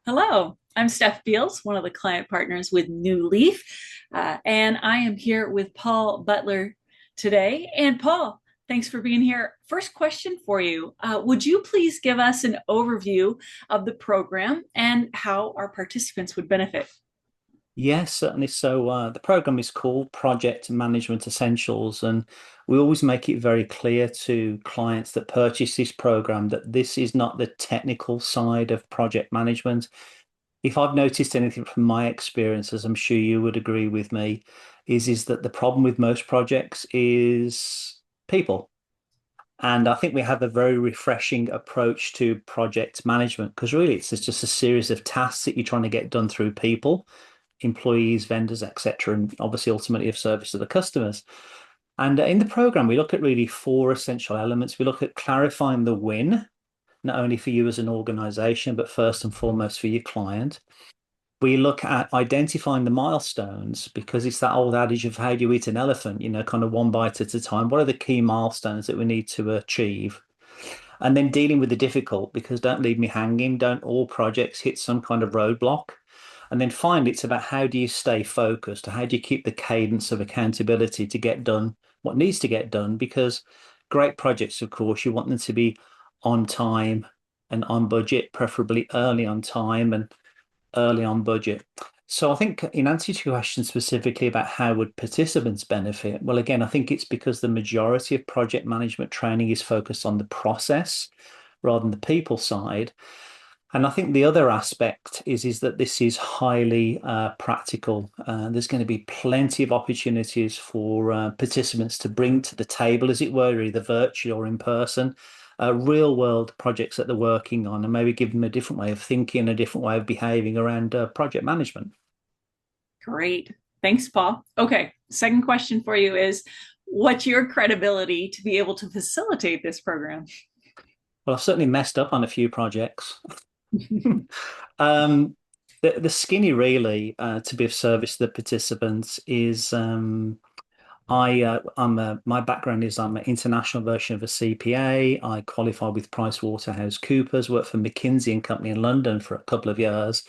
Hello, I'm Steph Beals, one of the client partners with New Leaf, and I am here with Paul Butler today. And Paul, thanks for being here. First question for you. Would you please give us an overview of the program and how our participants would benefit? Yes, certainly. The program is called Project Management Essentials, and we always make it very clear to clients that purchase this program that this is not the technical side of project management. If I've noticed anything from my experience, as I'm sure you would agree with me, is that the problem with most projects is people. And I think we have a very refreshing approach to project management because really it's just a series of tasks that you're trying to get done through people, employees, vendors, etc., and obviously ultimately of service to the customers. And in the program, we look at really four essential elements. We look at clarifying the win, not only for you as an organization, but first and foremost for your client. We look at identifying the milestones because it's that old adage of how do you eat an elephant, kind of one bite at a time. What are the key milestones that we need to achieve? And then dealing with the difficult because don't leave me hanging. Don't all projects hit some kind of roadblock? And then finally, it's about how do you stay focused? How do you keep the cadence of accountability to get done what needs to get done? Because great projects, of course, you want them to be on time and on budget, preferably early on time and early on budget. So I think in answer to your question specifically about how would participants benefit, well, again, I think it's because the majority of project management training is focused on the process rather than the people side. And I think the other aspect is that this is highly practical. There's going to be plenty of opportunities for participants to bring to the table, as it were, either virtual or in person, real world projects that they're working on, and maybe give them a different way of thinking, a different way of behaving around project management. Great. Thanks, Paul. Okay, second question for you is what's your credibility to be able to facilitate this program? Well, I've certainly messed up on a few projects. Um, the skinny really to be of service to the participants is my background is I'm an international version of a CPA. I qualified with PricewaterhouseCoopers, worked for McKinsey and Company in London for a couple of years,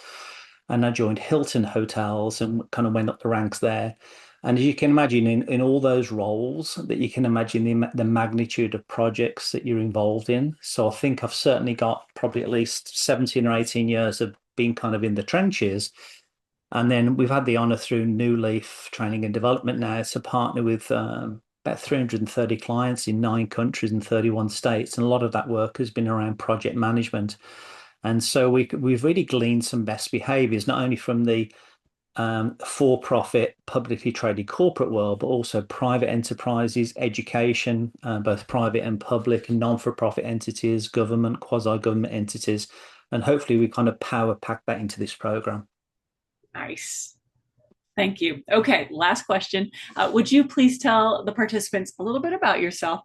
and I joined Hilton Hotels and kind of went up the ranks there. And as you can imagine, in all those roles, that you can imagine the magnitude of projects that you're involved in. So I think I've certainly got probably at least 17 or 18 years of being kind of in the trenches, and then we've had the honor through New Leaf Training and Development now to partner with about 330 clients in 9 countries and 31 states. And a lot of that work has been around project management. And so we've really gleaned some best behaviors, not only from the for-profit, publicly traded corporate world, but also private enterprises, education, both private and public, and non-for-profit entities, government, quasi-government entities. And hopefully we kind of power pack that into this program. Nice. Thank you. Okay, last question. Would you please tell the participants a little bit about yourself?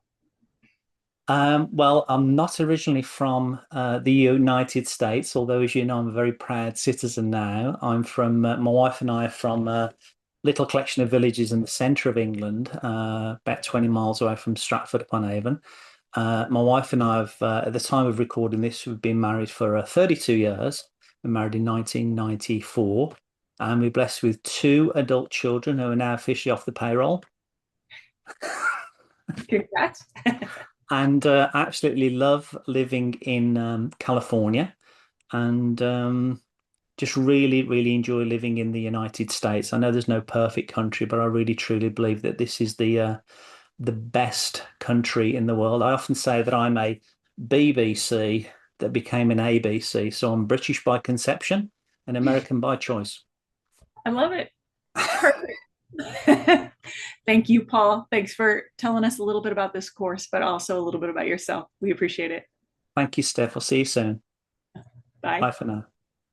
Well, I'm not originally from the United States, although, as you know, I'm a very proud citizen now. My wife and I are from a little collection of villages in the centre of England, about 20 miles away from Stratford upon Avon. My wife and I have, at the time of recording this, we've been married for 32 years. We married in 1994, and we're blessed with two adult children who are now officially off the payroll. Congrats. And absolutely love living in California and just really, really enjoy living in the United States. I know there's no perfect country, but I really truly believe that this is the best country in the world. I often say that I'm a BBC that became an ABC, so I'm British by conception and American by choice. I love it. Perfect. Thank you, Paul. Thanks for telling us a little bit about this course, but also a little bit about yourself. We appreciate it. Thank you, Steph. I'll see you soon. Bye. Bye for now.